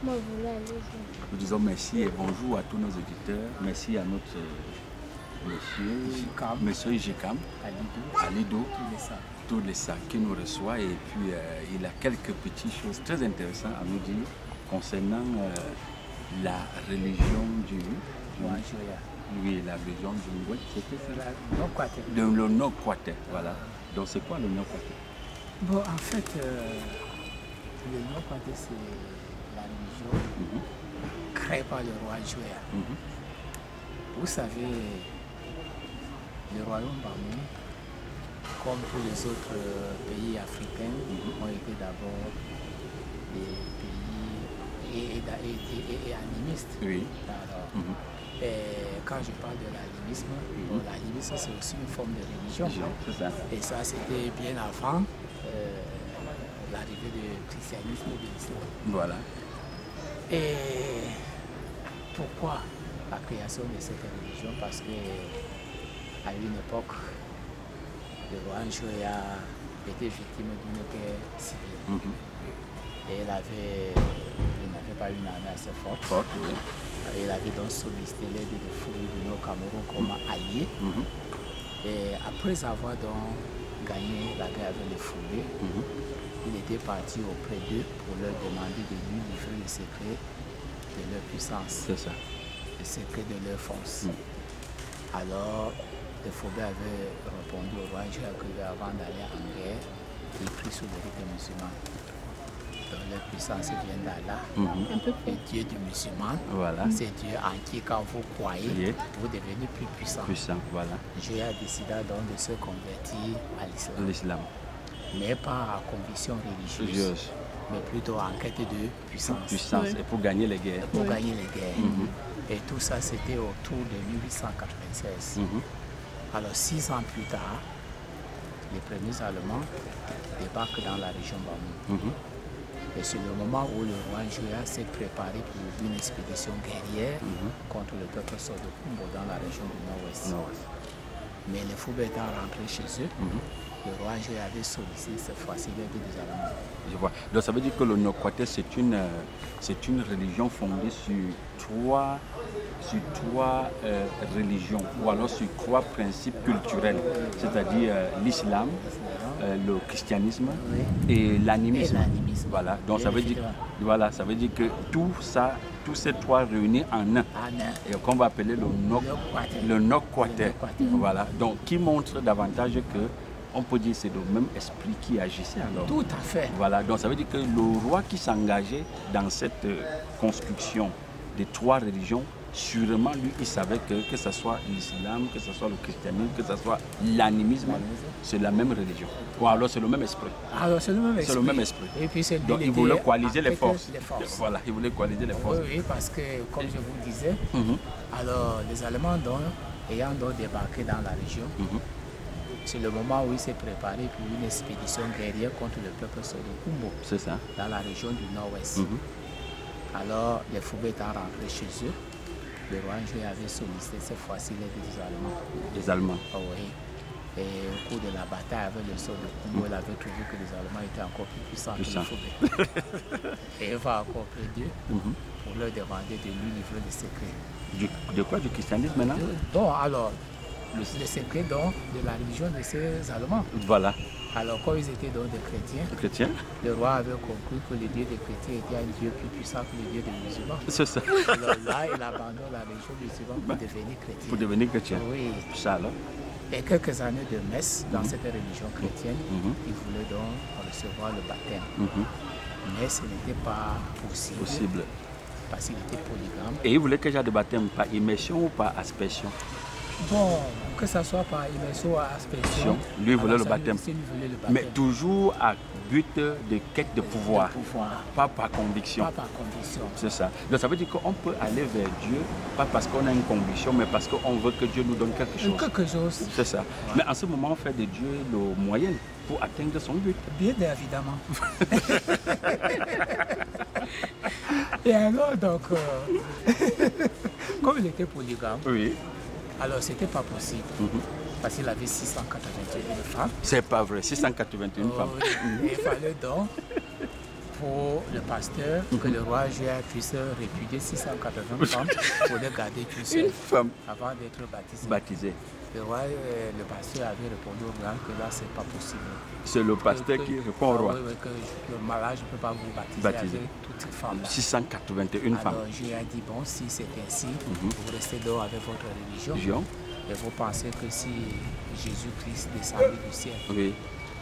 Moi, je voulais aller jouer. Nous disons merci et bonjour à tous nos auditeurs. Merci à notre monsieur Jikam, Alido, tous les sacs qui nous reçoit. Et puis, il a quelques petites choses très intéressantes à nous dire concernant la religion du oui, la religion du Nord-Kwater. Voilà. Donc, c'est quoi le Nord-Kwater? Bon, en fait, le Nord-Kwater, c'est la religion créée par le roi Joya. Vous savez, le royaume Bamou, comme tous les autres pays africains, ont été d'abord des pays et animistes. Oui. Alors, et quand je parle de l'animisme, l'animisme c'est aussi une forme de religion. Et ça, c'était bien avant l'arrivée du christianisme et de l'islam. Voilà. Et pourquoi la création de cette religion? Parce qu'à une époque, le roi Njoya était victime d'une guerre civile. Et il n'avait pas une armée assez forte. Il avait donc sollicité l'aide des fouilles du Nord-Cameroun comme allié. Et après avoir donc gagné la guerre avec les fouillés, il était parti auprès d'eux pour leur demander de lui livrer le secret de leur puissance. C'est ça. Le secret de leur force. Alors, les Fouillés avaient répondu au roi qu'avant d'aller en guerre, ils prient sous le rite musulman. Donc, leur puissance vient d'Allah, et Dieu du musulman. Voilà. C'est Dieu en qui, quand vous croyez, vous devenez plus puissant. Voilà. Dieu a décidé donc de se convertir à l'islam. Mais pas à conviction religieuse, mais plutôt en quête de puissance. Et pour gagner les guerres. Et tout ça, c'était autour de 1896. Alors, 6 ans plus tard, les premiers Allemands débarquent dans la région Bamou. Et c'est le moment où le roi Njoya s'est préparé pour une expédition guerrière contre le peuple Sodo-Kumbo dans la région du Nord-Ouest. Mais les Fouillés étant rentrés chez eux, le roi Njoya avait sollicité cette fois-ci l'aide des Allemands. Je vois. Donc ça veut dire que le Nord-Kwater, c'est une religion fondée sur trois religions, ou alors sur 3 principes culturels, c'est-à-dire l'islam, le christianisme et l'animisme. Voilà. Donc ça veut dire que tous ces 3 réunis en un, et qu'on va appeler le Nord-Kwater. Voilà. Donc qui montre davantage que on peut dire que c'est le même esprit qui agissait alors. Tout à fait. Voilà, donc ça veut dire que le roi qui s'engageait dans cette construction des 3 religions, sûrement lui, il savait que ce soit l'islam, que ce soit le christianisme, que ce soit l'animisme, c'est la même religion. Ou alors c'est le même esprit. Alors c'est le même esprit. C'est le même esprit. Et puis c'est donc il voulait coaliser les forces. Voilà, il voulait coaliser les forces. Oui, parce que comme je vous disais, alors les Allemands ayant donc débarqué dans la région, c'est le moment où il s'est préparé pour une expédition guerrière contre le peuple Sodo-Kumbo. C'est ça. Dans la région du Nord-Ouest. Alors, les Fouillés étant rentrés chez eux, le roi Njoya avait sollicité cette fois-ci l'aide des Allemands. Les Allemands. Oui. Et au cours de la bataille avec le Sodo-Kumbo, il avait trouvé que les Allemands étaient encore plus puissants que les Fouillés. Et il va encore près d'eux pour leur demander de lui livrer le secret. De quoi? Du christianisme maintenant? Bon, alors, le secret donc de la religion de ces Allemands. Voilà. Alors, quand ils étaient donc des chrétiens, le roi avait compris que le Dieu des chrétiens était un Dieu plus puissant que le Dieu des musulmans. C'est ça. Alors là, il abandonne la religion musulmane pour devenir chrétien. Pour devenir chrétien. Oui. Ça alors. Et quelques années de messe dans cette religion chrétienne, il voulait donc recevoir le baptême. Mais ce n'était pas possible. Parce qu'il était polygame. Et il voulait quel genre de baptême? Par immersion ou par aspersion? Bon, que ce soit par immersion ou aspersion. Lui voulait le baptême. Mais toujours à but de quête de pouvoir. Pas par conviction. C'est ça. Donc ça veut dire qu'on peut aller vers Dieu, pas parce qu'on a une conviction, mais parce qu'on veut que Dieu nous donne quelque chose. C'est ça. Ouais. Mais en ce moment, on fait de Dieu le moyen pour atteindre son but. Bien évidemment. Et alors, donc, comme il était polygame, alors c'était pas possible. Parce qu'il avait 681 femmes. C'est pas vrai, 681 femmes. Il fallait donc pour le pasteur que le roi Joël puisse répudier 680 femmes pour les garder qu'une seule femme avant d'être baptisé. baptisée. Le pasteur avait répondu au roi que là, c'est pas possible. C'est le pasteur qui répond au roi. Oui, que le mariage ne peut pas vous baptiser avec toutes ces femmes-là. 681 femmes. Alors, Dieu a dit, bon, si c'est ainsi, vous restez donc avec votre religion. Et vous pensez que si Jésus-Christ descendait du ciel,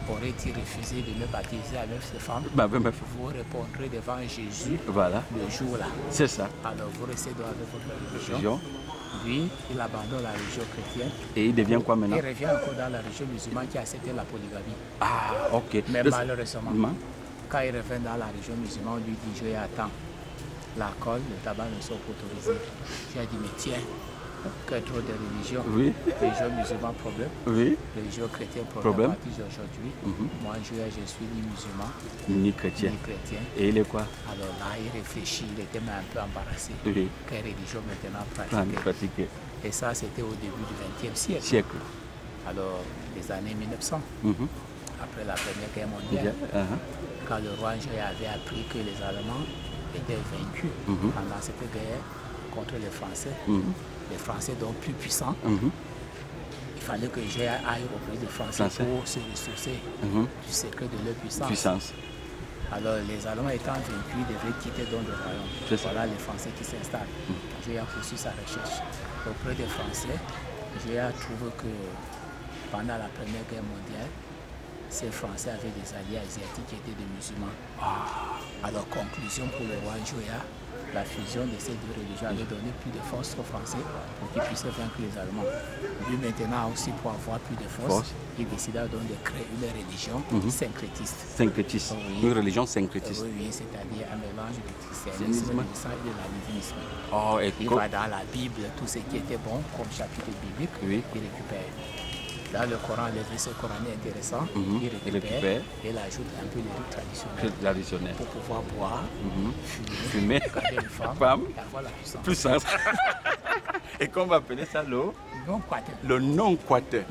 aurait-il refusé de me baptiser avec ces femmes, vous répondrez devant Jésus le jour-là. C'est ça. Alors, vous restez donc avec votre religion. Lui, il abandonne la religion chrétienne. Et il devient quoi maintenant? Il revient encore dans la religion musulmane qui a accepté la polygamie. Ah, ok. Mais malheureusement, quand il revient dans la religion musulmane, on lui dit, je attends, l'alcool, le tabac ne sont pas autorisés. J'ai dit, mais tiens, que trop de religions. Religion musulmane, problème. Religion chrétienne, problème. À partir d'aujourd'hui, moi, je suis ni musulman, ni chrétien. Et il est quoi? Alors là, il réfléchit, il était même un peu embarrassé. Quelle religion maintenant pratiquée? Et ça, c'était au début du XXe siècle. Alors, les années 1900, après la Première Guerre mondiale, quand le roi Joël avait appris que les Allemands étaient vaincus pendant cette guerre contre les Français, les Français donc plus puissants, il fallait que Joël aille auprès des Français pour se ressourcer du secret de leur puissance. Alors les Allemands étant vaincus, ils devaient quitter donc le royaume. Voilà les Français qui s'installent. Joël poursuit sa recherche. Auprès des Français, Joël trouve que pendant la Première Guerre mondiale, ces Français avaient des alliés asiatiques qui étaient des musulmans. Alors conclusion pour le roi Joël, la fusion de ces deux religions avait donné plus de force aux Français pour qu'ils puissent vaincre les Allemands. Lui maintenant aussi, pour avoir plus de force, il décida donc de créer une religion syncrétiste. Syncrétiste, une religion syncrétiste. Oui, c'est-à-dire un mélange du christianisme, du sang et de l'animisme. Il va dans la Bible, tout ce qui était bon comme chapitre biblique, il récupère. Dans le Coran, les versets coraniques intéressants, il récupère et il ajoute un peu les rites traditionnels. Pour pouvoir boire, fumer, garder une femme et avoir la puissance. Et qu'on va appeler ça le non-quater. Le non-quater.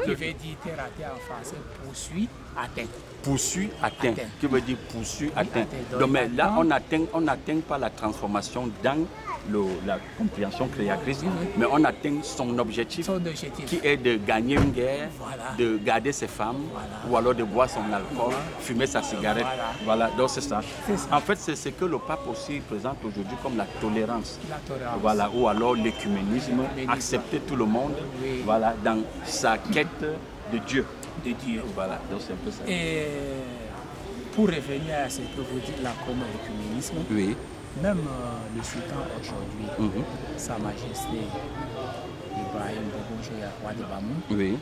Qui veut dire terre à terre en français, poursuit, atteint. Poursuit, atteint. Qui veut dire poursuit, atteint. Donc mais là, on n'atteint pas la transformation dans la compréhension créatrice, mais on atteint son objectif qui est de gagner une guerre, de garder ses femmes, ou alors de boire son alcool, fumer sa cigarette. Voilà, donc c'est ça. En fait, c'est ce que le pape aussi présente aujourd'hui comme la tolérance. Voilà, ou alors l'écuménisme, accepter tout le monde, voilà, dans sa quête de Dieu. Voilà, donc c'est un peu ça. Et pour revenir à ce que vous dites là comme l'écuménisme, même le sultan aujourd'hui, Sa Majesté Ibrahim Bobo, roi de Bamoun,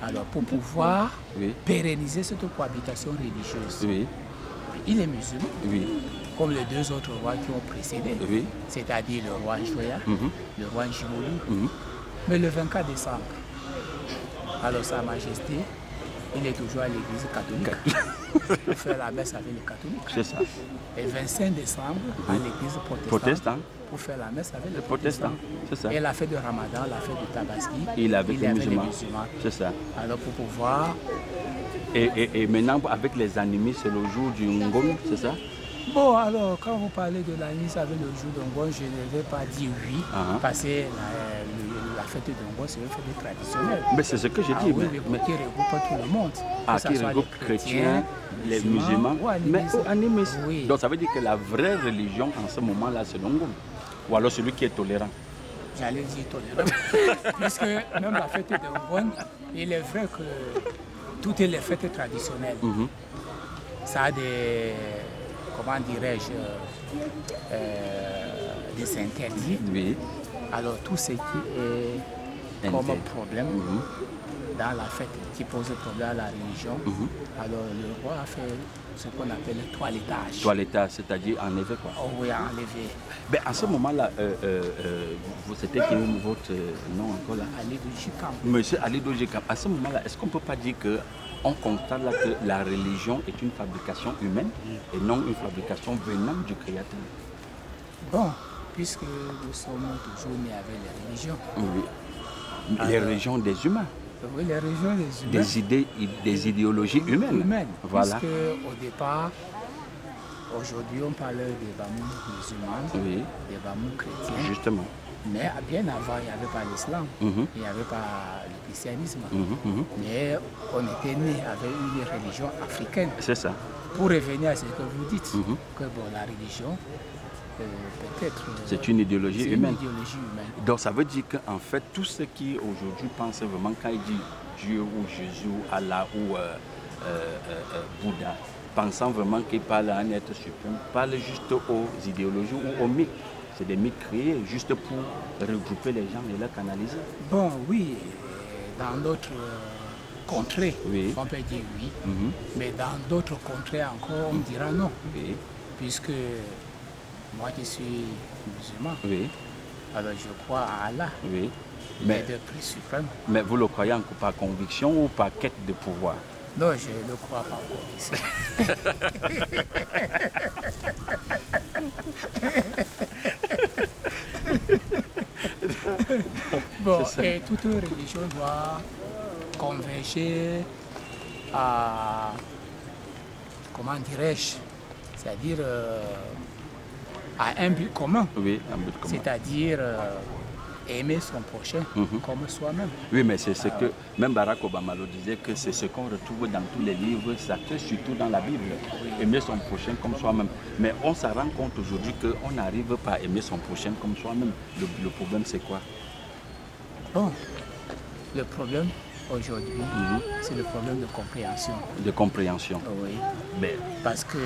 alors pour pouvoir pérenniser cette cohabitation religieuse, il est musulman, comme les deux autres rois qui ont précédé, c'est-à-dire le roi Joya, le roi Jimoli. Mais le 24 décembre, alors Sa Majesté, il est toujours à l'église catholique pour faire la messe avec les catholiques. C'est ça. Et 25 décembre, à l'église protestante pour faire la messe avec les protestants. C'est ça. Et la fête de Ramadan, la fête de Tabaski, il est avec les musulmans. C'est ça. Alors pour pouvoir... Et maintenant, avec les animistes, c'est le jour du Ngom, c'est ça? Bon, alors, quand vous parlez de l'animisme avec le jour d'Ongon, je ne vais pas dire oui, parce que la fête d'Ongon, c'est une fête traditionnelle. Mais c'est ce que j'ai dit. Mais qui regroupe tout le monde. Qui regroupe les chrétiens, les musulmans, mais animistes. Donc ça veut dire que la vraie religion en ce moment-là, c'est l'Ongom. Ou alors celui qui est tolérant. J'allais dire tolérant. Puisque même la fête d'Ongon, il est vrai que toutes les fêtes traditionnelles, ça a des... comment dirais-je, des interdits. Alors tout ce qui est comme problème dans la fête, qui pose problème à la religion, alors le roi a fait ce qu'on appelle le toilettage. Toilettage, c'est-à-dire enlever quoi? Oh oui, enlever. Ben, à ce moment-là, c'était quel est votre nom encore là? Ali Dojikam. Monsieur Ali Dojikam, à ce moment-là, est-ce qu'on ne peut pas dire que on constate là que la religion est une fabrication humaine et non une fabrication venant du Créateur? Bon, puisque nous sommes toujours nés avec les religions. Oui. Les religions des humains. Oui, les religions des humains. Des idéologies humaines. Voilà. Puisque au départ, Aujourd'hui, on parle des Bamous musulmans, Oui, des Bamous chrétiens. justement. Mais bien avant, il n'y avait pas l'islam, Mhm. il n'y avait pas le christianisme. Mhm, mhm. Mais on était né avec une religion africaine. C'est ça. Pour revenir à ce que vous dites, Mhm. que bon, la religion, peut-être... C'est une idéologie c'est humaine. Une idéologie humaine. Donc ça veut dire qu'en fait, tous ceux qui aujourd'hui pensent vraiment, quand ils disent Dieu ou Jésus, Allah ou Bouddha, pensant vraiment qu'ils parlent à un être suprême, parlent juste aux idéologies ou aux mythes. C'est des mythes créés juste pour regrouper les gens et les canaliser. Bon, oui, dans d'autres contrées, Oui. on peut dire oui, Mhm. mais dans d'autres contrées encore, on dira non, Oui, puisque moi qui suis musulman, oui, alors je crois à Allah, oui. Mais, l'être plus suprême. mais vous le croyez encore par conviction ou par quête de pouvoir? Non, je ne le crois pas conviction. Bon, et toute religion doit converger à, comment dirais-je, c'est-à-dire à un but commun, Oui, un but commun. c'est-à-dire aimer son prochain Mhm. comme soi-même. Oui, mais c'est ce que même Barack Obama le disait, que c'est ce qu'on retrouve dans tous les livres sacrés, surtout dans la Bible. Aimer son prochain comme soi-même. Mais on s'en rend compte aujourd'hui qu'on n'arrive pas à aimer son prochain comme soi-même. Le problème, c'est quoi? Bon, le problème aujourd'hui, c'est le problème de compréhension. De compréhension. Oui, Mais, parce que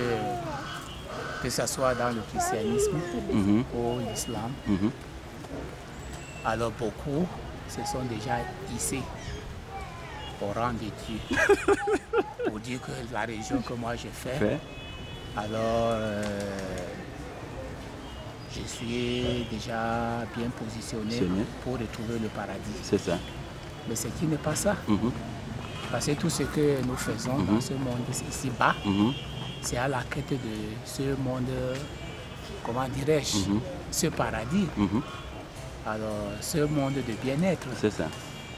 ce soit dans le christianisme mhm, ou l'islam, mhm, alors beaucoup se sont déjà hissés au rang de Dieu. Pour dire que la religion que moi j'ai fait, fait, alors je suis déjà bien positionné Positionné. pour retrouver le paradis. c'est ça. Mais ce qui n'est pas ça. Mhm, Parce que tout ce que nous faisons dans ce monde ici-bas, mhm, c'est à la quête de ce monde, comment dirais-je, ce paradis. mhm, Alors, ce monde de bien-être. c'est ça.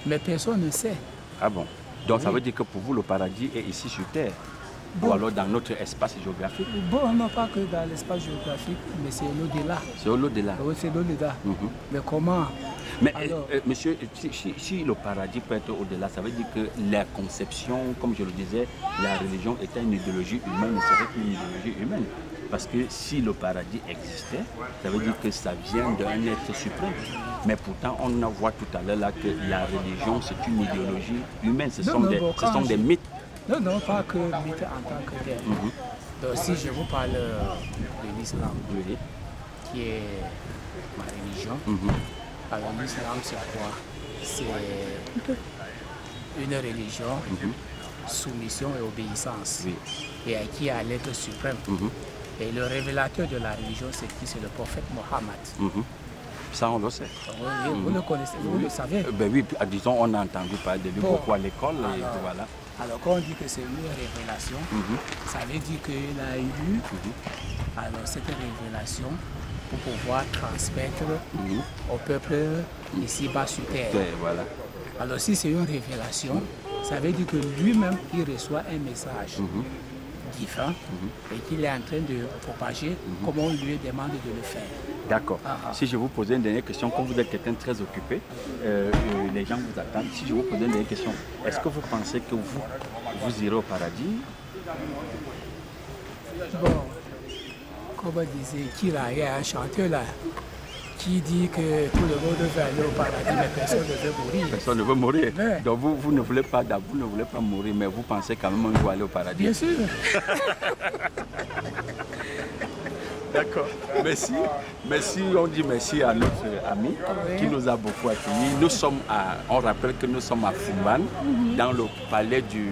Mais personne ne sait. Ah bon? Donc ça Oui. veut dire que pour vous, le paradis est ici sur Terre? Ou Bon. alors dans notre espace géographique? Bon, non pas que dans l'espace géographique, mais c'est l'au-delà. C'est au-delà. Oui, c'est l'au-delà. Mhm. Mais comment? Mais Alors- monsieur, si le paradis peut être au-delà, ça veut dire que la conception, comme je le disais, la religion était une idéologie humaine, serait une idéologie humaine. Parce que si le paradis existait, ça veut dire que ça vient d'un être suprême. Mais pourtant, on voit tout à l'heure là que la religion, c'est une idéologie humaine. Ce Non, sont, non, des, bon, ce quand sont des je- mythes. Non, non, pas que mythe en tant que tel. Donc, si je vous parle de l'islam, Oui. qui est ma religion, alors l'islam, c'est quoi? C'est une religion, soumission et obéissance, Oui. et qui est à l'être suprême. Et le révélateur de la religion, c'est qui? C'est le prophète Mohammed. Mhm. Ça, on le sait. Oui, vous le connaissez, vous le savez. Ben oui, disons, on a entendu parler de lui Bon. beaucoup à l'école. Et Alors, voilà. Alors quand on dit que c'est une révélation, ça veut dire qu'il a eu alors cette révélation pour pouvoir transmettre au peuple ici-bas sur terre. Et voilà. Alors si c'est une révélation, ça veut dire que lui-même, il reçoit un message différent et qu'il est en train de propager comme on lui demande de le faire. D'accord. Ah, ah. Si je vous posais une dernière question, comme vous êtes quelqu'un de très occupé, les gens vous attendent. Si je vous posais une dernière question, est-ce que vous pensez que vous irez au paradis? Bon, comme disait qui là, il y a un chanteur là qui dit que tout le monde veut aller au paradis, mais personne ne veut mourir. Personne ne veut mourir. Ouais. Donc vous ne voulez pas mourir, mais vous pensez quand même qu'on va aller au paradis. Bien sûr. D'accord. Merci. Merci, on dit merci à notre ami Oui. qui nous a beaucoup accueillis. Nous sommes on rappelle que nous sommes à Fumban, dans le palais du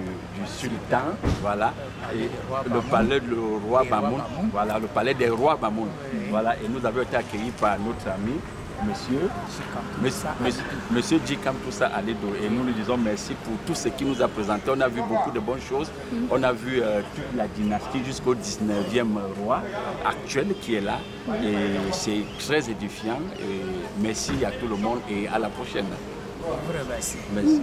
sultan, voilà, et le palais du roi Bamoun, Bamoun. voilà, le palais des rois Bamoun, voilà, et nous avons été accueillis par notre ami, monsieur Djikam Toussa Alido, et nous lui disons merci pour tout ce qu'il nous a présenté. On a vu beaucoup de bonnes choses. On a vu toute la dynastie jusqu'au 19e roi actuel qui est là. Et c'est très édifiant. Et merci à tout le monde et à la prochaine. Vous remercie. Merci.